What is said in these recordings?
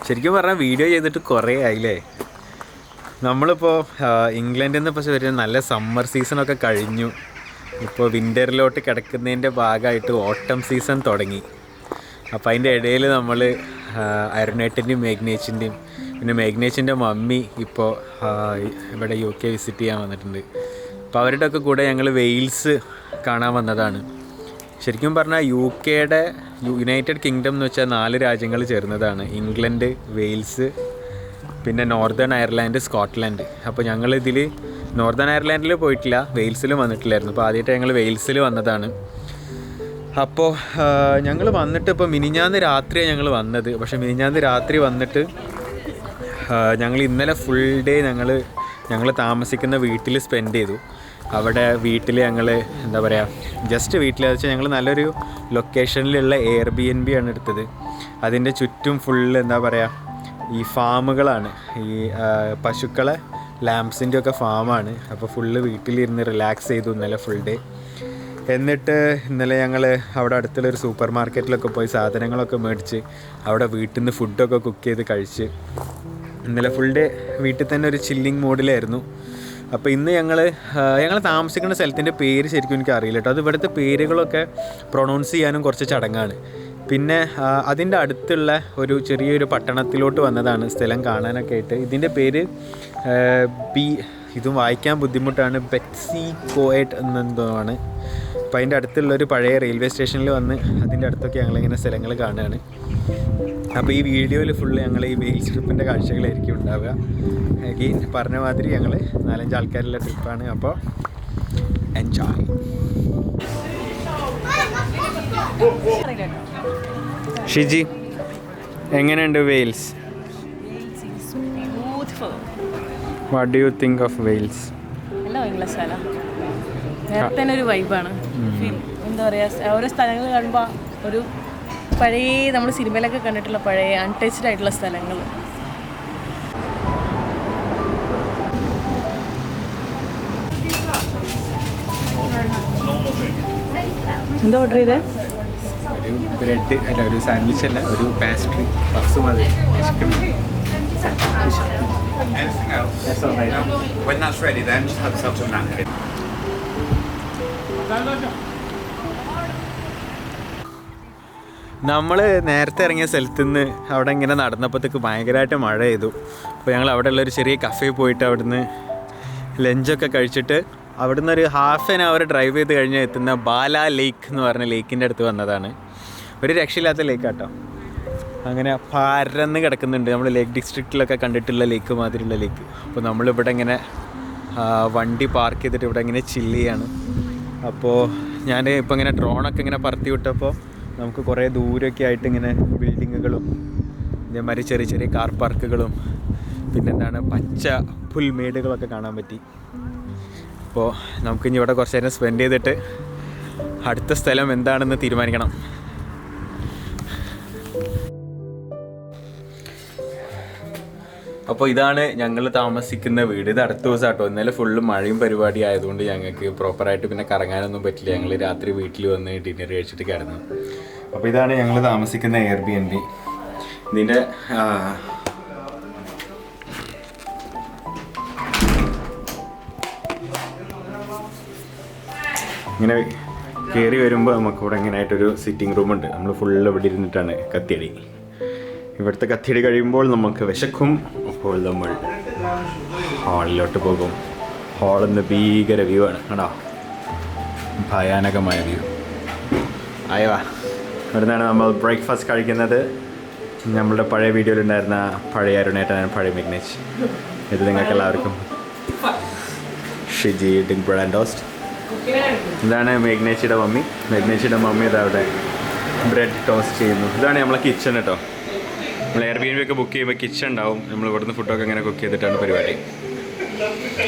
ശരിക്കും പറഞ്ഞാൽ വീഡിയോ ചെയ്തിട്ട് കുറേ ആയില്ലേ. നമ്മളിപ്പോൾ ഇംഗ്ലണ്ടിൽ നിന്ന് ഇപ്പോൾ ഒരു നല്ല സമ്മർ സീസണൊക്കെ കഴിഞ്ഞു. ഇപ്പോൾ വിൻ്ററിലോട്ട് കിടക്കുന്നതിൻ്റെ ഭാഗമായിട്ട് ഓട്ടം സീസൺ തുടങ്ങി. അപ്പോൾ അതിൻ്റെ ഇടയിൽ നമ്മൾ അരുണേട്ടൻ്റെയും മേഘ്നേച്ചിൻ്റെയും പിന്നെ മേഘ്നേച്ചിൻ്റെ മമ്മി ഇപ്പോൾ ഇവിടെ UK വിസിറ്റ് ചെയ്യാൻ വന്നിട്ടുണ്ട്. അപ്പോൾ അവരുടെയൊക്കെ കൂടെ ഞങ്ങൾ വെയിൽസ് കാണാൻ വന്നതാണ്. ശരിക്കും പറഞ്ഞാൽ UKയുടെ യുണൈറ്റഡ് കിങ്ഡം എന്ന് വെച്ചാൽ 4 രാജ്യങ്ങൾ ചേർന്നതാണ്. ഇംഗ്ലണ്ട്, വെയിൽസ്, പിന്നെ നോർത്തേൺ അയർലാൻഡ്, സ്കോട്ട്ലൻഡ്. അപ്പോൾ ഞങ്ങളിതിൽ നോർത്തേൺ അയർലാൻഡിൽ പോയിട്ടില്ല, വെയിൽസിലും വന്നിട്ടില്ലായിരുന്നു. അപ്പോൾ ആദ്യമായിട്ട് ഞങ്ങൾ വെയിൽസിൽ വന്നതാണ്. അപ്പോൾ ഞങ്ങൾ വന്നിട്ട് ഇപ്പോൾ മിനിഞ്ഞാന്ന് രാത്രിയാണ് ഞങ്ങൾ വന്നത്. പക്ഷേ മിനിഞ്ഞാന്ന് രാത്രി വന്നിട്ട് ഞങ്ങൾ ഇന്നലെ ഫുൾ ഡേ ഞങ്ങൾ താമസിക്കുന്ന വീട്ടിൽ സ്പെൻഡ് ചെയ്തു. അവിടെ വീട്ടിൽ ഞങ്ങൾ എന്താ പറയുക, ജസ്റ്റ് വീട്ടിൽ വെച്ചാൽ ഞങ്ങൾ നല്ലൊരു ലൊക്കേഷനിലുള്ള Airbnb ആണ് എടുത്തത്. അതിൻ്റെ ചുറ്റും ഫുള്ള് എന്താ പറയുക ഈ ഫാമുകളാണ്, ഈ പശുക്കളെ ലാംപ്സിൻ്റെ ഒക്കെ ഫാമാണ്. അപ്പോൾ ഫുള്ള് വീട്ടിലിരുന്ന് റിലാക്സ് ചെയ്തു ഇന്നലെ ഫുൾ ഡേ. എന്നിട്ട് ഇന്നലെ ഞങ്ങൾ അവിടെ അടുത്തുള്ളൊരു സൂപ്പർ മാർക്കറ്റിലൊക്കെ പോയി സാധനങ്ങളൊക്കെ മേടിച്ച് അവിടെ വീട്ടിൽ നിന്ന് ഫുഡൊക്കെ കുക്ക് ചെയ്ത് കഴിച്ച് ഇന്നലെ ഫുൾ ഡേ വീട്ടിൽ തന്നെ ഒരു ചില്ലിങ് മോഡിലായിരുന്നു. അപ്പോൾ ഇന്ന് ഞങ്ങൾ താമസിക്കുന്ന സ്ഥലത്തിൻ്റെ പേര് ശരിക്കും എനിക്ക് അറിയില്ല കേട്ടോ. അത് ഇവിടുത്തെ പേരുകളൊക്കെ പ്രൊണൗൺസ് ചെയ്യാനും കുറച്ച് ചടങ്ങാണ്. പിന്നെ അതിൻ്റെ അടുത്തുള്ള ഒരു ചെറിയൊരു പട്ടണത്തിലോട്ട് വന്നതാണ് സ്ഥലം കാണാനൊക്കെ ആയിട്ട്. ഇതിൻ്റെ പേര് ഇതും വായിക്കാൻ ബുദ്ധിമുട്ടാണ്, ബെറ്റ്സി കോയറ്റ് എന്നെന്തോ ആണ്. അപ്പോൾ അതിൻ്റെ അടുത്തുള്ളൊരു പഴയ റെയിൽവേ സ്റ്റേഷനിൽ വന്ന് അതിൻ്റെ അടുത്തൊക്കെ ഞങ്ങളിങ്ങനെ സ്ഥലങ്ങൾ കാണുകയാണ്. അപ്പോൾ ഈ വീഡിയോയിൽ ഫുള്ള് ഞങ്ങൾ ഈ വെയിൽസ് ട്രിപ്പിൻ്റെ കാഴ്ചകളായിരിക്കും ഉണ്ടാവുക. അഗെയിൻ പറഞ്ഞ മാതിരി ഞങ്ങൾ 4-5 ആൾക്കാരുള്ള ട്രിപ്പാണ്. അപ്പോൾ എൻജോയ്. ഷിജി, എങ്ങനെയുണ്ട് Wales? What do you think of Wales? നേരത്തെ ഒരു വൈബാണ്. എന്താ പറയുക, ഓരോ സ്ഥലങ്ങൾ കാണുമ്പോൾ ഒരു പഴയ നമ്മൾ സിനിമയിലൊക്കെ കണ്ടിട്ടുള്ള പഴയ അൺടച്ച്ഡ് ആയിട്ടുള്ള സ്ഥലങ്ങൾ. എന്താ ഓർഡർ ചെയ്തേ? ഒരു ബ്രെഡ് അല്ല, ഒരു സാൻഡ്വിച്ച് അല്ല, ഒരു പാസ്ട്രി പഫ്സ് മതി. When that's ready, then just have yourself some napkin. നമ്മൾ നേരത്തെ ഇറങ്ങിയ സ്ഥലത്തു നിന്ന് അവിടെ ഇങ്ങനെ നടന്നപ്പോഴത്തേക്ക് ഭയങ്കരമായിട്ട് മഴ പെയ്തു. അപ്പോൾ ഞങ്ങൾ അവിടെ ഉള്ളൊരു ചെറിയ കഫേ പോയിട്ട് അവിടുന്ന് ലഞ്ചൊക്കെ കഴിച്ചിട്ട് അവിടുന്ന് ഒരു ഹാഫ് ആൻ അവർ ഡ്രൈവ് ചെയ്ത് കഴിഞ്ഞാൽ എത്തുന്ന ബാല ലേക്ക് എന്ന് പറഞ്ഞ ലേക്കിൻ്റെ അടുത്ത് വന്നതാണ്. ഒരു രക്ഷയില്ലാത്ത ലേക്കാട്ടോ. അങ്ങനെ പരന്ന് കിടക്കുന്നുണ്ട്. നമ്മൾ ലേക്ക് ഡിസ്ട്രിക്റ്റിലൊക്കെ കണ്ടിട്ടുള്ള ലേക്ക് മാതിരിയുള്ള ലേക്ക്. അപ്പോൾ നമ്മളിവിടെ ഇങ്ങനെ വണ്ടി പാർക്ക് ചെയ്തിട്ട് ഇവിടെ ഇങ്ങനെ ചില്ല് ചെയ്യാണ്. അപ്പോൾ ഞാൻ ഇപ്പോൾ ഇങ്ങനെ ഡ്രോണൊക്കെ ഇങ്ങനെ പറത്തി വിട്ടപ്പോൾ നമുക്ക് കുറേ ദൂരമൊക്കെ ആയിട്ട് ഇങ്ങനെ ബിൽഡിങ്ങുകളും ഇതേമാതിരി ചെറിയ ചെറിയ കാർ പാർക്കുകളും പിന്നെന്താണ് പച്ച പുൽമേടുകളൊക്കെ കാണാൻ പറ്റി. അപ്പോൾ നമുക്കിനി ഇവിടെ കുറച്ച് നേരം സ്പെൻഡ് ചെയ്തിട്ട് അടുത്ത സ്ഥലം എന്താണെന്ന് തീരുമാനിക്കണം. അപ്പോൾ ഇതാണ് ഞങ്ങൾ താമസിക്കുന്ന വീട്. ഇത് അടുത്ത ദിവസം കേട്ടോ. ഇന്നലെ ഫുള്ള് മഴയും പരിപാടി ആയതുകൊണ്ട് ഞങ്ങൾക്ക് പ്രോപ്പറായിട്ട് പിന്നെ കറങ്ങാനൊന്നും പറ്റില്ല. ഞങ്ങൾ രാത്രി വീട്ടിൽ വന്ന് ഡിന്നർ കഴിച്ചിട്ട് കിടന്നു. അപ്പോൾ ഇതാണ് ഞങ്ങൾ താമസിക്കുന്ന Airbnb. ഇതിൻ്റെ ഇങ്ങനെ കയറി വരുമ്പോൾ നമുക്കിവിടെ ഇങ്ങനെയായിട്ടൊരു സിറ്റിംഗ് റൂമുണ്ട്. നമ്മൾ ഫുള്ള് ഇവിടെ ഇരുന്നിട്ടാണ് കത്തിയടി. ഇവിടുത്തെ കത്തിയടി കഴിയുമ്പോൾ നമുക്ക് വിശക്കും. അപ്പോൾ നമ്മൾ ഹാളിലോട്ട് പോകും. ഹാളിൽ നിന്ന് ഭീകര വ്യൂ ആണ് കേട്ടോ, ഭയാനകമായ വ്യൂ. അയവാ, ഇവിടുന്നാണ് നമ്മൾ ബ്രേക്ക്ഫാസ്റ്റ് കഴിക്കുന്നത്. നമ്മളുടെ പഴയ വീഡിയോയിലുണ്ടായിരുന്ന പഴയ അരുണേട്ടനാണ് പഴയ മെഗ്നേജ്. ഇത് നിങ്ങൾക്ക് എല്ലാവർക്കും Shiji Ding bread and toast. ഇതാണ് മേഘ്നേച്ചിയുടെ മമ്മി. മേഘ്നേച്ചിയുടെ മമ്മി ഇതവിടെ ബ്രെഡ് ടോസ്റ്റ് ചെയ്യുന്നു. ഇതാണ് നമ്മളെ കിച്ചൺ കേട്ടോ. നമ്മൾ Airbnb ഒക്കെ ബുക്ക് ചെയ്യുമ്പോൾ കിച്ചൺ ഉണ്ടാവും. നമ്മൾ ഇവിടുന്ന് ഫുഡൊക്കെ ഇങ്ങനെ കുക്ക് ചെയ്തിട്ടാണ് പരിപാടി.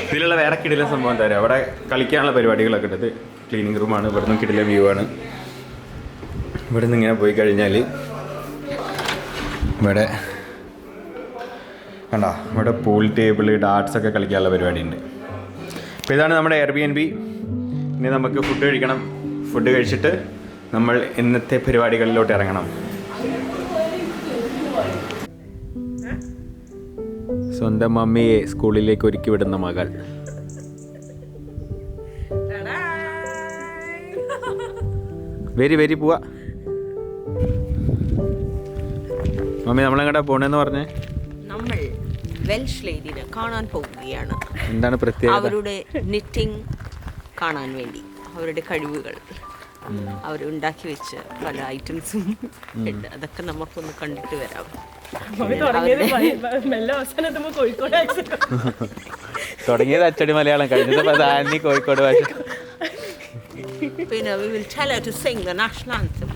ഇതിലുള്ള വേറെ കിടില സംഭവം എന്താ പറയുക, അവിടെ കളിക്കാനുള്ള പരിപാടികളൊക്കെ ഉണ്ട്. ഇത് ക്ലീനിങ് റൂമാണ്. ഇവിടുന്ന് കിടില വ്യൂ ആണ്. ഇവിടുന്ന് ഇങ്ങനെ പോയി കഴിഞ്ഞാൽ ഇവിടെ കണ്ടോ, ഇവിടെ പൂൾ ടേബിൾ, ഡാർട്സൊക്കെ കളിക്കാനുള്ള പരിപാടി ഉണ്ട്. അപ്പോൾ ഇതാണ് നമ്മുടെ Airbnb. ഇനി നമുക്ക് ഫുഡ് കഴിക്കണം. ഫുഡ് കഴിച്ചിട്ട് നമ്മൾ ഇന്നത്തെ പരിപാടികളിലോട്ട് ഇറങ്ങണം. സ്വന്തം മമ്മിയെ സ്കൂളിലേക്ക് ഒരുക്കി വിടുന്ന മകൾ. വരി പോവാ. മമ്മി നമ്മളെങ്ങടാ പോണെന്ന് പറഞ്ഞേ? നമ്മൾ വെൽഷ് ലേഡിനെ കാണാൻ പോവുകയാണ്. എന്താണ് പ്രത്യേകത? അവരുടെ നിറ്റിംഗ് കാണാൻ വേണ്ടി, അവരുടെ കഴിവുകൾ, അവരുണ്ടാക്കി വെച്ച പല ഐറ്റംസും ഉണ്ട്. അതൊക്കെ നമുക്കൊന്ന് കണ്ടിട്ട് വരാം. തുടങ്ങിയത് അച്ചടി മലയാളം, കഴിഞ്ഞത് കോഴിക്കോട് ഭാഷ. പിന്നെ we will tell her to sing the national anthem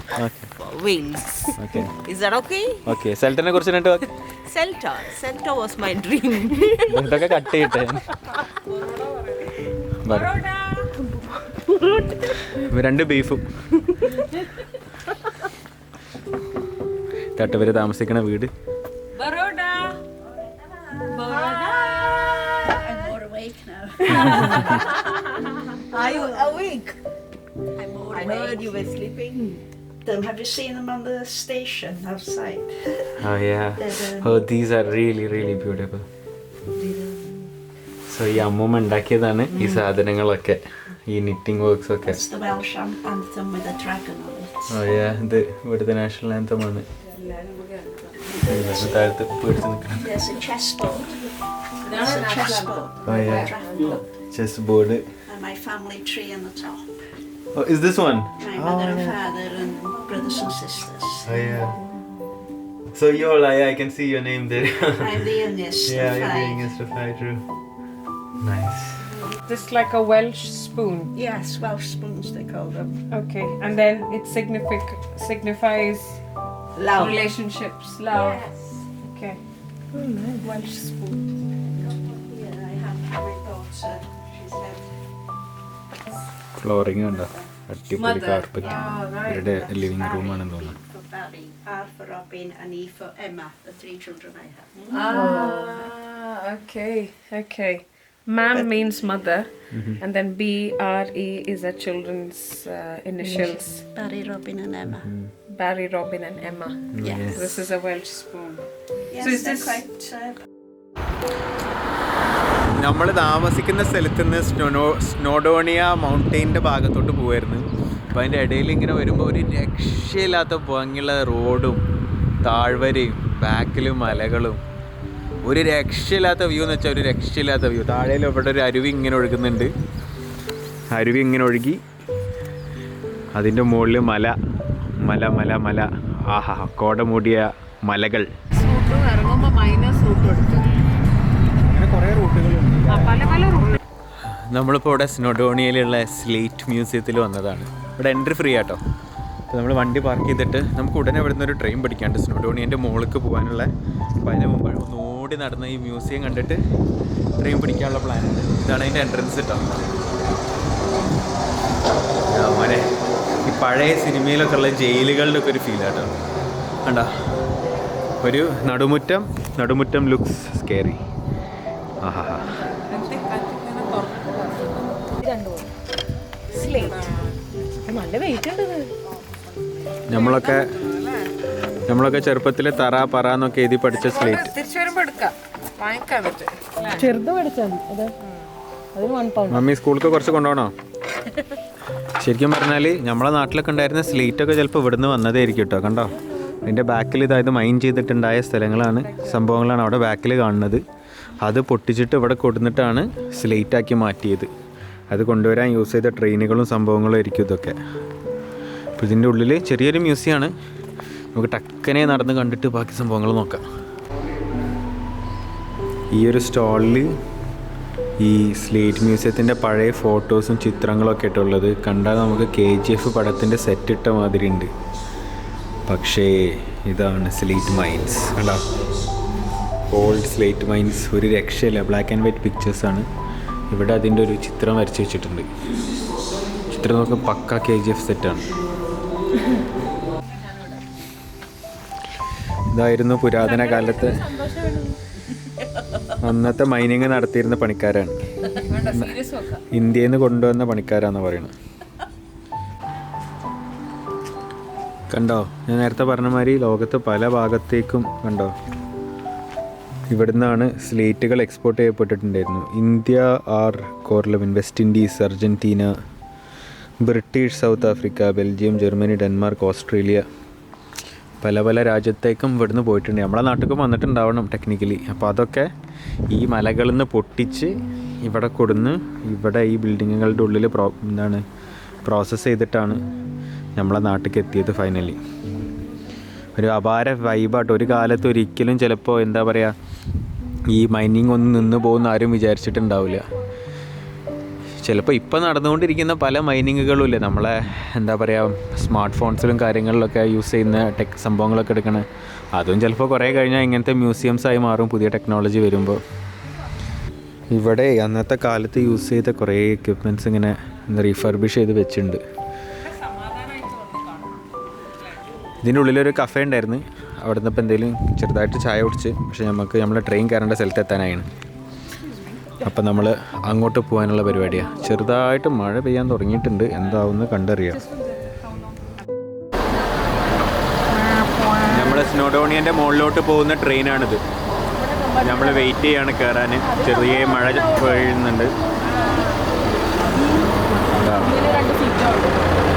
for Wales. Okay. Is that okay? Okay. സെൽട്ടനെ കുറിച്ച് രണ്ട് വാക്ക്. Celta was my dream. ഇതൊക്കെ കട്ട് ചെയ്യട്ടെ. രണ്ട് ബീഫും തട്ടവര് താമസിക്കണ വീട്. Are you awake? I heard you were sleeping. Have you seen them on the station outside? Oh yeah. Oh, these are really really beautiful. So ഈ അമ്മൂമ്മ ഉണ്ടാക്കിയതാണ് ഈ സാധനങ്ങളൊക്കെ, ഈ നിറ്റിംഗ് വർക്ക്സ് ഒക്കെ. It's the Welsh anthem with a dragon on it. Oh yeah, ഇത് ഇവിടുത്തെ national anthem ആണ്. താഴത്ത് പിടിച്ച് നിൽക്കണം. There's a chessboard. There's a chessboard. Oh yeah. Dragon. Chess board. And my family tree on the top. Oh, is this one? My mother and father and brothers and sisters. Oh yeah. So you're like, I can see your name there. I'm the youngest Yeah, of you're the five. youngest of five, true. Nice. This like a Welsh spoon. Yes, Welsh spoons they call them. Okay, and then it signifies Love. relationships, love. Yes. Okay. Welsh spoon. Yeah, I have my daughter. She's had flooring ഉണ്ടോ? അടിപൊളി carpet. ഇവരുടെ living റൂമാണെന്ന് തോന്നുന്നു. for Barry, R for Robin, and E for Emma, the three children I have. Okay. Mam means mother, and then BRE is a children's initials. Barry, Robin, and Emma. Barry, Robin, and Emma. Yes. This is a Welsh spoon. Yes, So is they're this- quite. നമ്മൾ താമസിക്കുന്ന സ്ഥലത്ത് നിന്ന് Snowdonia മൗണ്ടെയിൻ്റെ ഭാഗത്തോട്ട് പോകുമായിരുന്നു. അപ്പോൾ അതിൻ്റെ ഇടയിൽ ഇങ്ങനെ വരുമ്പോൾ ഒരു രക്ഷയില്ലാത്ത ഭംഗിയുള്ള റോഡും താഴ്വരയും ബാക്കിലും മലകളും, ഒരു രക്ഷയില്ലാത്ത വ്യൂ എന്ന് വെച്ചാൽ ഒരു രക്ഷയില്ലാത്ത വ്യൂ. താഴെയിൽ ഇവിടെ ഒരു അരുവി ഇങ്ങനെ ഒഴുകുന്നുണ്ട്. അരുവി ഇങ്ങനെ ഒഴുകി അതിൻ്റെ മുകളിൽ മല മല മല മല ആഹാ കോട മൂടിയ മലകൾ. നമ്മളിപ്പോൾ ഇവിടെ സ്നോഡോണിയയിലുള്ള സ്ലേറ്റ് മ്യൂസിയത്തിൽ വന്നതാണ്. ഇവിടെ എൻട്രി ഫ്രീ ആട്ടോ. അപ്പോൾ നമ്മൾ വണ്ടി പാർക്ക് ചെയ്തിട്ട് നമുക്ക് ഉടനെ ഇവിടെ നിന്നൊരു ട്രെയിൻ പിടിക്കാണ്ട് സ്നോഡോണിയൻ്റെ മുകളിലേക്ക് പോകാനുള്ള. അപ്പോൾ അതിന് മുമ്പ് ഒന്ന് ഓടി നടന്ന ഈ മ്യൂസിയം കണ്ടിട്ട് ട്രെയിൻ പിടിക്കാനുള്ള പ്ലാനുണ്ട്. ഇതാണ് അതിൻ്റെ എൻട്രൻസ് കേട്ടോ. മോനെ ഈ പഴയ സിനിമയിലൊക്കെ ഉള്ള ജയിലുകളുടെ ഒക്കെ ഒരു ഫീൽ ആട്ടോ. കണ്ടോ ഒരു നടുമുറ്റം ലുക്സ് സ്കേറി. ആഹാ നല്ല വെയിറ്റ് ഉണ്ട്. നമ്മളൊക്കെ ചെറുപ്പത്തിൽ തറ പറ എന്നൊക്കെ എഴുതി പഠിച്ച സ്ലേറ്റ്. തിരിച്ചു വരുമ്പോ എടുക്കാം, വാങ്ങിക്കാൻ പറ്റും. ചെറുത് പഠിച്ചാൽ മതി. അതിന് 1 pound. മമ്മി സ്കൂൾക്ക് കുറച്ച് കൊണ്ടുപോകണോ? ശരിക്കും പറഞ്ഞാൽ നമ്മളെ നാട്ടിലൊക്കെ ഉണ്ടായിരുന്ന സ്ലേറ്റൊക്കെ ചിലപ്പോൾ ഇവിടുന്ന് വന്നതായിരിക്കും കേട്ടോ. കണ്ടോ അതിൻ്റെ ബാക്കിൽ ഇതായത് മൈൻ ചെയ്തിട്ടുണ്ടായ സംഭവങ്ങളാണ് അവിടെ ബാക്കിൽ കാണുന്നത്. അത് പൊട്ടിച്ചിട്ട് ഇവിടെ കൊടുന്നിട്ടാണ് സ്ലേറ്റാക്കി മാറ്റിയത്. അത് കൊണ്ടുവരാൻ യൂസ് ചെയ്ത ട്രെയിനുകളും സംഭവങ്ങളും ആയിരിക്കും ഇതൊക്കെ. അപ്പോൾ ഇതിൻ്റെ ഉള്ളിൽ ചെറിയൊരു മ്യൂസിയമാണ്. നമുക്ക് ടക്കനെ നടന്ന് കണ്ടിട്ട് ബാക്കി സംഭവങ്ങൾ നോക്കാം. ഈ ഒരു സ്റ്റാളിൽ ഈ സ്ലേറ്റ് മ്യൂസിയത്തിൻ്റെ പഴയ ഫോട്ടോസും ചിത്രങ്ങളൊക്കെ ആയിട്ടുള്ളത്. കണ്ടാൽ നമുക്ക് KGF പടത്തിൻ്റെ സെറ്റ് ഇട്ട മാതിരി ഉണ്ട്. പക്ഷേ ഇതാണ് സ്ലേറ്റ് മൈൻസ്. കണ്ടോ ഓൾഡ് സ്ലേറ്റ് മൈൻസ്, ഒരു രക്ഷയില്ല. ബ്ലാക്ക് ആൻഡ് വൈറ്റ് പിക്ചേഴ്സാണ്. ഇവിടെ അതിൻ്റെ ഒരു ചിത്രം വരച്ച് വെച്ചിട്ടുണ്ട്. ചിത്രം നോക്കുക പക്ക KGF സെറ്റാണ്. ഇതായിരുന്നു പുരാതന കാലത്ത് അന്നത്തെ മൈനിങ് നടത്തിയിരുന്ന പണിക്കാരാണ്. ഇന്ത്യയിൽ നിന്ന് കൊണ്ടുവന്ന പണിക്കാരാന്ന് പറയുന്നത്. കണ്ടോ ഞാൻ നേരത്തെ പറഞ്ഞ മാതിരി ലോകത്ത് പല ഭാഗത്തേക്കും കണ്ടോ ഇവിടുന്നാണ് സ്ലേറ്റുകൾ എക്സ്പോർട്ട് ചെയ്യപ്പെട്ടിട്ടുണ്ടായിരുന്നു. ഇന്ത്യ, ആർ കോർലവിൻ, West Indies, Argentina, British, South Africa, Belgium, Germany, Denmark, Australia, പല പല രാജ്യത്തേക്കും ഇവിടുന്ന് പോയിട്ടുണ്ട്. നമ്മളെ നാട്ടിലേക്കും വന്നിട്ടുണ്ടാവണം ടെക്നിക്കലി. അപ്പോൾ അതൊക്കെ ഈ മലകളിൽ നിന്ന് പൊട്ടിച്ച് ഇവിടെ കൊടുന്ന് ഇവിടെ ഈ ബിൽഡിങ്ങുകളുടെ ഉള്ളിൽ പ്രോസസ്സ് ചെയ്തിട്ടാണ് നമ്മളെ നാട്ടിലേക്ക് എത്തിയത് ഫൈനലി. ഒരു അപാര വൈബായിട്ട്. ഒരു കാലത്ത് ഒരിക്കലും ചിലപ്പോൾ എന്താ പറയുക ഈ മൈനിങ് ഒന്നും നിന്ന് പോകുന്ന ആരും വിചാരിച്ചിട്ടുണ്ടാവില്ല. ചിലപ്പോൾ ഇപ്പോൾ നടന്നുകൊണ്ടിരിക്കുന്ന പല മൈനിങ്ങുകളും ഇല്ലേ നമ്മളെ എന്താ പറയുക സ്മാർട്ട് ഫോൺസിലും കാര്യങ്ങളിലൊക്കെ യൂസ് ചെയ്യുന്ന സംഭവങ്ങളൊക്കെ എടുക്കണേ, അതും ചിലപ്പോൾ കുറേ കഴിഞ്ഞാൽ ഇങ്ങനത്തെ മ്യൂസിയംസായി മാറും പുതിയ ടെക്നോളജി വരുമ്പോൾ. ഇവിടെ അന്നത്തെ കാലത്ത് യൂസ് ചെയ്ത കുറേ എക്യുപ്മെൻറ്റ്സ് ഇങ്ങനെ റീഫർബിഷ് ചെയ്ത് വെച്ചിട്ടുണ്ട്. ഇതിൻ്റെ ഉള്ളിലൊരു കഫേ ഉണ്ടായിരുന്നു. അവിടെ നിന്ന് ഇപ്പോൾ എന്തെങ്കിലും ചെറുതായിട്ട് ചായ കുടിച്ച്, പക്ഷേ നമ്മളെ ട്രെയിൻ കയറേണ്ട സ്ഥലത്ത് എത്താനായാണ്. അപ്പം നമ്മൾ അങ്ങോട്ട് പോകാനുള്ള പരിപാടിയാണ്. ചെറുതായിട്ട് മഴ പെയ്യാൻ തുടങ്ങിയിട്ടുണ്ട്, എന്താവുമെന്ന് കണ്ടറിയാം. നമ്മൾ സ്നോഡോണിയൻ്റെ മുകളിലോട്ട് പോകുന്ന ട്രെയിനാണിത്. നമ്മൾ വെയിറ്റ് ചെയ്യാണ് കയറാൻ. ചെറിയ മഴ പെയ്യുന്നുണ്ട്.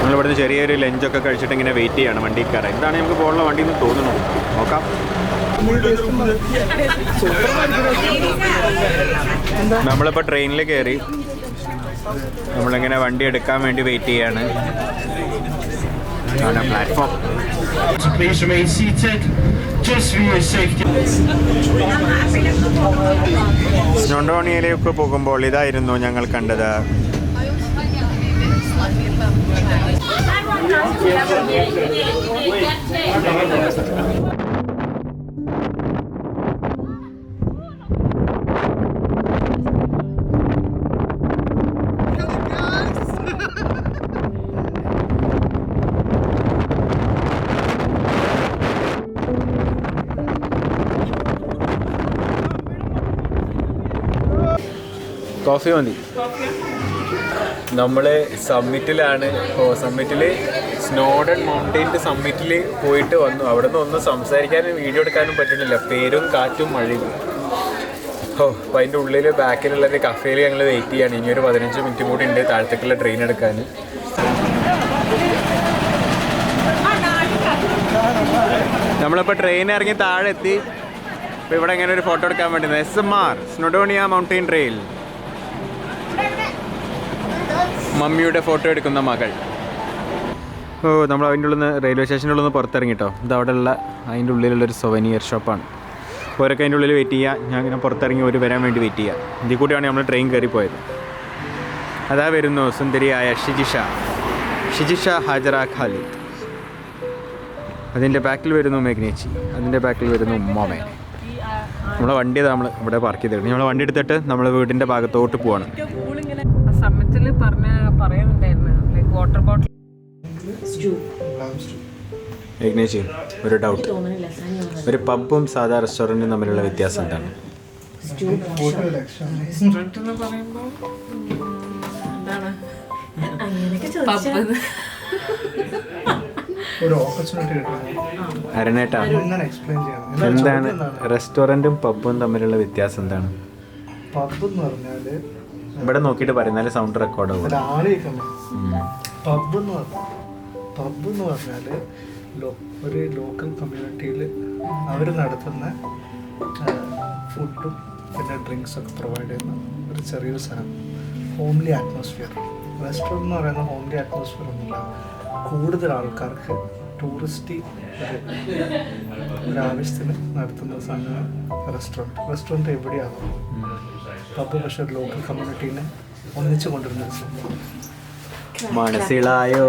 നമ്മളിവിടുന്ന് ചെറിയൊരു ലഞ്ചൊക്കെ കഴിച്ചിട്ട് ഇങ്ങനെ വെയിറ്റ് ചെയ്യാണ് വണ്ടി കയറാൻ. ഇതാണ് നമുക്ക് പോകാനുള്ള വണ്ടി എന്ന് തോന്നുന്നു. നോക്കാം. നമ്മളിപ്പോൾ ട്രെയിനിൽ കയറി. നമ്മളിങ്ങനെ വണ്ടി എടുക്കാൻ വേണ്ടി വെയിറ്റ് ചെയ്യാണ്. Platform. Please remain seated just for your safety. സ്നോഡോണിയയിലേക്ക് പോകുമ്പോൾ ഇതായിരുന്നു ഞങ്ങൾ കണ്ടത്. കോഫി മതി. നമ്മൾ സമ്മിറ്റിലാണ്. സമ്മിറ്റിൽ സ്നോഡൺ മൗണ്ടെയിൻ്റെ സമ്മിറ്റിൽ പോയിട്ട് വന്നു. അവിടെ നിന്ന് ഒന്നും സംസാരിക്കാനും വീഡിയോ എടുക്കാനും പറ്റുന്നില്ല, പേരും കാറ്റും മഴയും. അപ്പോൾ അതിൻ്റെ ഉള്ളിൽ ബാക്കിലുള്ളൊരു കഫേയിൽ ഞങ്ങൾ വെയിറ്റ് ചെയ്യാണ്. ഇനി ഒരു 15 മിനിറ്റ് കൂടി ഉണ്ട് താഴത്തേക്കുള്ള ട്രെയിൻ എടുക്കാൻ. നമ്മളിപ്പോൾ ട്രെയിൻ ഇറങ്ങി താഴെ എത്തി. അപ്പോൾ ഇവിടെ ഇങ്ങനെ ഒരു ഫോട്ടോ എടുക്കാൻ വേണ്ടി SMR സ്നോഡോണിയ മൗണ്ടെയിൻ ട്രെയിൽ. മമ്മിയുടെ ഫോട്ടോ എടുക്കുന്ന മകൾ. നമ്മൾ അതിൻ്റെ ഉള്ളിൽ നിന്ന് റെയിൽവേ സ്റ്റേഷൻ്റെ ഉള്ളിൽ നിന്ന് പുറത്തിറങ്ങിട്ടോ. ഇത് അവിടെ ഉള്ള അതിൻ്റെ ഉള്ളിലുള്ളൊരു സൊവനിയർ ഷോപ്പാണ്. ഓരൊക്കെ അതിൻ്റെ ഉള്ളിൽ വെയിറ്റ് ചെയ്യുക. ഞാൻ ഇങ്ങനെ പുറത്തിറങ്ങി ഒരു വരാൻ വേണ്ടി വെയിറ്റ് ചെയ്യുക. ഇതിൽ കൂടിയാണ് നമ്മൾ ട്രെയിൻ കയറി പോയത്. അതാ വരുന്നു സുന്ദരിയായ ഷിജിഷ ഹാജറ ഖാലിദ്. അതിൻ്റെ ബാക്കിൽ വരുന്നു മേഘ്നേച്ചി. അതിൻ്റെ ബാക്കിൽ വരുന്നു ഉമ്മാമേ. നമ്മളെ വണ്ടി നമ്മൾ ഇവിടെ പാർക്ക് ചെയ്തിട്ടുണ്ട്. നമ്മൾ വണ്ടി എടുത്തിട്ട് നമ്മൾ വീടിൻ്റെ ഭാഗത്തോട്ട് പോവാണ്. സമ്മറ്റിൽ പറയുന്നുണ്ടായിരുന്നു ലൈക്ക് വാട്ടർ ബോട്ടിൽ. മേഘ്നേച്ചി, ഒരു ഡൗട്ട്. ഒരു പബ്ബും സാധാ റെസ്റ്റോറൻറ്റും തമ്മിലുള്ള വ്യത്യാസം എന്താണ്? റെസ്റ്റോറൻറ്റ് എന്ന് പറയുമ്പോൾ എന്താണ് പബ് അരണേട്ടാ, എന്താണ് റെസ്റ്റോറൻറ്റും പബ്ബും തമ്മിലുള്ള വ്യത്യാസം എന്താണ്? പബ് എന്ന് പറഞ്ഞാല് ഇവിടെ നോക്കിയിട്ട് പറയുന്നാല് സൗണ്ട് റെക്കോർഡ് ആവും. പബ് എന്ന് പറഞ്ഞാൽ ഒരു ലോക്കൽ കമ്മ്യൂണിറ്റിയിൽ അവർ നടത്തുന്ന ഫുഡും പിന്നെ ഡ്രിങ്ക്സൊക്കെ പ്രൊവൈഡ് ചെയ്യുന്ന ഒരു ചെറിയൊരു സ്ഥലം. Homely atmosphere. റെസ്റ്റോറൻറ്റ് എന്ന് പറയുന്ന ഹോംലി അറ്റ്മോസ്ഫിയർ ഒന്നുമില്ല. കൂടുതൽ ആൾക്കാർക്ക് ടൂറിസ്റ്റ് ഒരു ആവശ്യത്തിന് നടത്തുന്ന സാധനമാണ് റെസ്റ്റോറൻറ്റ് എവിടെയാകും. പബ് പക്ഷേ ഒരു ലോക്കൽ കമ്മ്യൂണിറ്റീനെ ഒന്നിച്ചു കൊണ്ടിരുന്ന സംഭവം. മനസ്സിലായോ?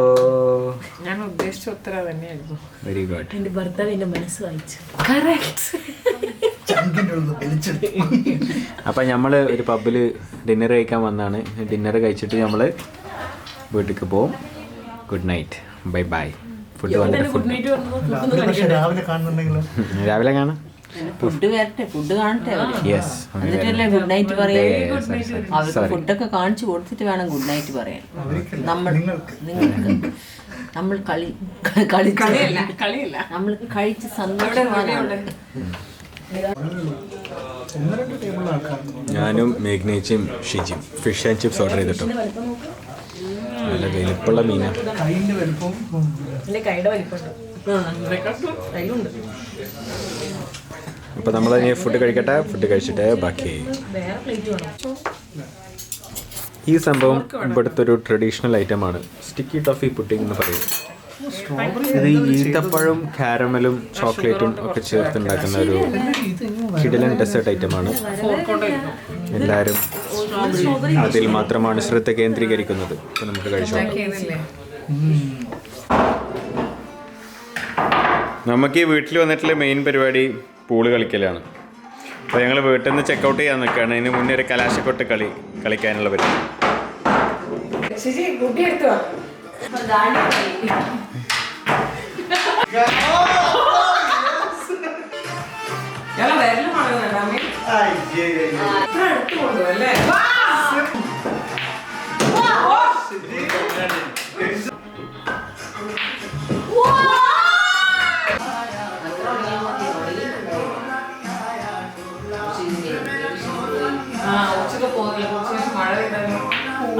ഞാൻ ഉദ്ദേശിച്ച ഉത്തരം തന്നെയായിരുന്നു. Very good. എൻ്റെ ഭർത്താവ് എൻ്റെ മനസ്സ് വായിച്ചു. അപ്പം നമ്മൾ ഒരു പബ്ബിൽ ഡിന്നർ കഴിക്കാൻ വന്നാണ്. ഡിന്നർ കഴിച്ചിട്ട് നമ്മൾ വീട്ടിലേക്ക് പോവും. Good night, bye bye. Food വന്നിട്ട് രാവിലെ കാണുന്നുണ്ടെങ്കിൽ രാവിലെ കാണാം. ഫുഡ് വരട്ടെ, ഫുഡ് കാണട്ടെ. യെസ്, എന്നിട്ടല്ലേ ഗുഡ് നൈറ്റ് പറയാൻ. അവർക്ക് ഫുഡൊക്കെ കാണിച്ചു കൊടുത്തിട്ട് വേണം ഗുഡ് നൈറ്റ് പറയാൻ. നമ്മൾ കളിച്ചില്ല, നമ്മൾ കഴിച്ച് സന്തോഷമാണ്. 2 ടേബിൾ ആൾക്കാർ. ഞാനും മേഘ്നേച്ചും ഷിജിയും ഫിഷ് ആൻഡ് ചിപ്സ് ഓർഡർ ചെയ്തിട്ടോ. നല്ല വലിപ്പമുള്ള മീനാണ്. കൈൻ്റെ വലുപ്പം കൈയുടെ വലിപ്പമുണ്ട്. കയ്യിലുണ്ട്. അപ്പോൾ നമ്മൾ ഇനി ഫുഡ് കഴിക്കട്ടെ. ഫുഡ് കഴിച്ചിട്ട് ബാക്കി. വേറെ പ്ലേറ്റ് വേണം. ഈ സംഭവം ഇവിടുത്തെ ഒരു ട്രഡീഷണൽ ഐറ്റമാണ്. സ്റ്റിക്കി ടോഫി പുഡിംഗ് എന്ന് പറയും. ഇത് ഈത്തപ്പഴവും കാരമലും ചോക്ലേറ്റും ഒക്കെ ചേർത്തുണ്ടാക്കുന്ന ഒരു കിടിലൻ ഡെസേർട്ട് ഐറ്റമാണ്. എല്ലാവരും അതിൽ മാത്രമാണ് ശ്രദ്ധ കേന്ദ്രീകരിക്കുന്നത്. അപ്പോൾ നമുക്ക് കഴിച്ചോ. നമുക്ക് ഈ വീട്ടിൽ വന്നിട്ടുള്ള മെയിൻ പരിപാടി പൂള് കളിക്കലാണ്. അപ്പോൾ ഞങ്ങൾ വീട്ടിൽ നിന്ന് ചെക്കൗട്ട് ചെയ്യാൻ നിൽക്കുകയാണ്. അതിന് മുന്നേ ഒരു കലാശക്കൊട്ട് കളിക്കാനുള്ള പരിപാടി.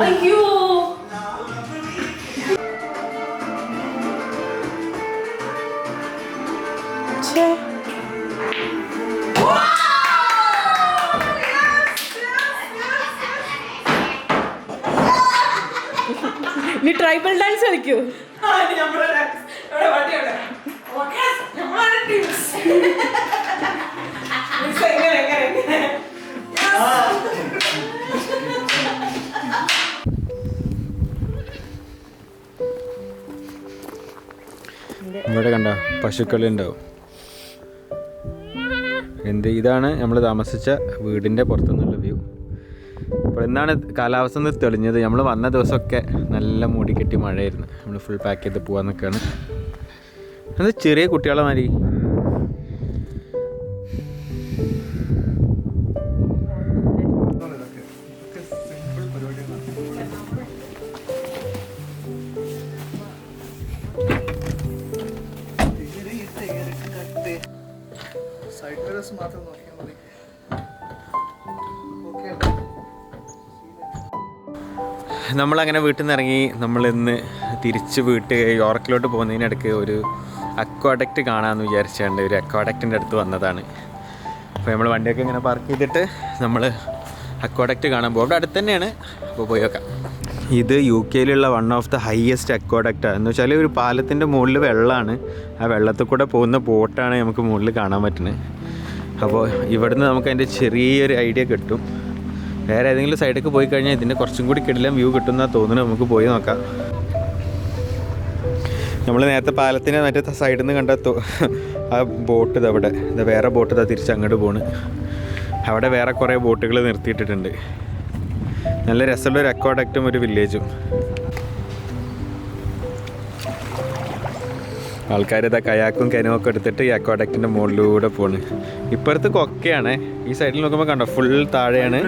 അയ്യോ നീ ട്രൈബൽ ഡാൻസ് കളിക്കൂ. ഇവിടെ കണ്ട പശുക്കളുണ്ടാവും. ഇതാണ് നമ്മൾ താമസിച്ച വീടിൻ്റെ പുറത്തുനിന്നുള്ള വ്യൂ. അപ്പോൾ എന്നാണ് കാലാവസ്ഥ ഒന്ന് തെളിഞ്ഞത്. നമ്മൾ വന്ന ദിവസമൊക്കെ നല്ല മൂടിക്കെട്ടി മഴയായിരുന്നു. നമ്മൾ ഫുൾ പാക്ക് ചെയ്ത് പോകാൻ നിൽക്കുകയാണ്. അത് ചെറിയ കുട്ടികളെ മാതിരി. സൈഡ് മിറേഴ്സ് മാത്രം നോക്കിയാൽ മതി. നമ്മളങ്ങനെ വീട്ടിൽ നിന്ന് ഇറങ്ങി. നമ്മളിന്ന് തിരിച്ച് യോർക്കിലോട്ട് പോകുന്നതിനിടയ്ക്ക് ഒരു അക്വാഡക്റ്റ് കാണാമെന്ന് വിചാരിച്ചുകൊണ്ട് ഒരു അക്വാഡക്റ്റിൻ്റെ അടുത്ത് വന്നതാണ്. അപ്പോൾ നമ്മൾ വണ്ടിയൊക്കെ ഇങ്ങനെ പാർക്ക് ചെയ്തിട്ട് നമ്മൾ അക്വാഡക്റ്റ് കാണാൻ പോകും. അവിടെ അടുത്ത് തന്നെയാണ്. അപ്പോൾ പോയി നോക്കാം. ഇത് UK-യിലുള്ള വൺ ഓഫ് ദ ഹയസ്റ്റ് അക്വാഡക്റ്റാണ്. എന്ന് വെച്ചാൽ ഒരു പാലത്തിൻ്റെ മുകളിൽ വെള്ളമാണ്. ആ വെള്ളത്തിൽ കൂടെ പോകുന്ന ബോട്ടാണ് നമുക്ക് മുകളിൽ കാണാൻ പറ്റുന്നത്. അപ്പോൾ ഇവിടുന്ന് നമുക്ക് അതിൻ്റെ ചെറിയൊരു ഐഡിയ കിട്ടും. വേറെ ഏതെങ്കിലും സൈഡിലേക്ക് പോയി കഴിഞ്ഞാൽ ഇതിൻ്റെ കുറച്ചും കൂടി കിടിലം വ്യൂ കിട്ടുമെന്നാണ് തോന്നുന്നത്. നമുക്ക് പോയി നോക്കാം. നമ്മൾ നേരത്തെ പാലത്തിൻ്റെ മറ്റേ സൈഡിൽ നിന്ന് കണ്ട ആ ബോട്ട് ഇതവിടെ വേറെ ബോട്ട് ഇതാ തിരിച്ച് അങ്ങോട്ട് പോണ്. അവിടെ വേറെ കുറേ ബോട്ടുകൾ നിർത്തിയിട്ടിട്ടുണ്ട്. നല്ല രസമുള്ളൊരു അക്വാഡക്റ്റും ഒരു വില്ലേജും. ആൾക്കാർ ഇതാ കയാക്കും കനുവൊക്കെ എടുത്തിട്ട് ഈ അക്വാഡക്റ്റിൻ്റെ മുകളിലൂടെ പോണ്. ഇപ്പുറത്ത് കൊക്കയാണ്. ഈ സൈഡിൽ നോക്കുമ്പോൾ കണ്ടോ ഫുൾ താഴെയാണ്.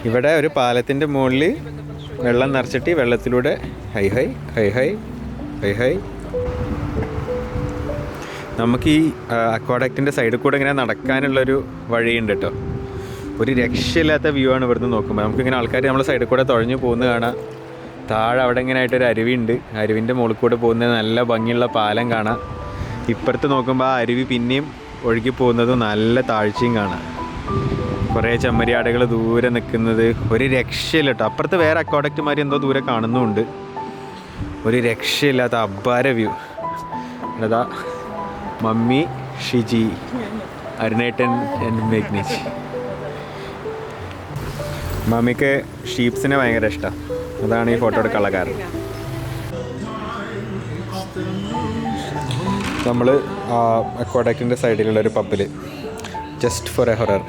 ഇവിടെ ഒരു പാലത്തിൻ്റെ മുകളിൽ വെള്ളം നിറച്ചിട്ട് വെള്ളത്തിലൂടെ high high high high high high. നമുക്ക് ഈ അക്വാഡക്റ്റിൻ്റെ സൈഡിൽ കൂടെ ഇങ്ങനെ നടക്കാനുള്ളൊരു വഴിയുണ്ട് കേട്ടോ. ഒരു രക്ഷയില്ലാത്ത വ്യൂ ആണ് ഇവിടുന്ന് നോക്കുമ്പോൾ. നമുക്കിങ്ങനെ ആൾക്കാർ നമ്മളെ സൈഡിൽ കൂടെ തുഴഞ്ഞു പോകുന്നത് കാണാം. താഴെ അവിടെ ഇങ്ങനെ ആയിട്ടൊരു അരുവിയുണ്ട്. അരുവിൻ്റെ മുകളിൽ കൂടെ പോകുന്നത് നല്ല ഭംഗിയുള്ള പാലം കാണാം. ഇപ്പുറത്ത് നോക്കുമ്പോൾ ആ അരുവി പിന്നെയും ഒഴുകി പോകുന്നതും നല്ല താഴ്ചയും കാണാം. കുറേ ചെമ്മരിയാടുകൾ ദൂരെ നിൽക്കുന്നത് ഒരു രക്ഷയില്ല കേട്ടോ. അപ്പുറത്ത് വേറെ അക്വാഡക്റ്റുമാർ എന്തോ ദൂരെ കാണുന്നുമുണ്ട്. ഒരു രക്ഷയില്ലാത്ത അബ്ബാര വ്യൂ. അതാ മമ്മി, ഷിജി, അരുണേട്ടൻ ആൻഡ് മേഘ്നേച്ച്. മമ്മിക്ക് ഷീപ്സിനെ ഭയങ്കര ഇഷ്ടമാണ്. അതാണ് ഈ ഫോട്ടോ എടുക്കാനുള്ള കാരണം. നമ്മൾ അക്വാഡക്റ്റിൻ്റെ സൈഡിലുള്ളൊരു പബ്ബിൽ ജസ്റ്റ് ഫോർ എ ഹൊറർ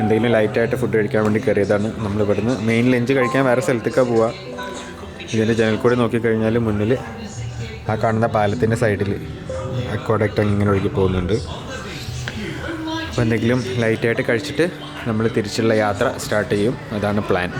എന്തെങ്കിലും ലൈറ്റായിട്ട് ഫുഡ് കഴിക്കാൻ വേണ്ടി കയറിയതാണ്. നമ്മൾ ഇവിടുന്ന് മെയിൻ ലഞ്ച് കഴിക്കാൻ വേറെ സ്ഥലത്തേക്കാണ് പോവുക. ഇതിൻ്റെ ജനൽ കൂടി നോക്കിക്കഴിഞ്ഞാൽ മുന്നിൽ ആ കാണുന്ന പാലത്തിൻ്റെ സൈഡിൽ അക്വാഡക്റ്റ് ഇങ്ങനെ ഒഴുകി പോകുന്നുണ്ട്. അപ്പോൾ എന്തെങ്കിലും ലൈറ്റായിട്ട് കഴിച്ചിട്ട് നമ്മൾ തിരിച്ചുള്ള യാത്ര സ്റ്റാർട്ട് ചെയ്യും. അതാണ് പ്ലാൻ.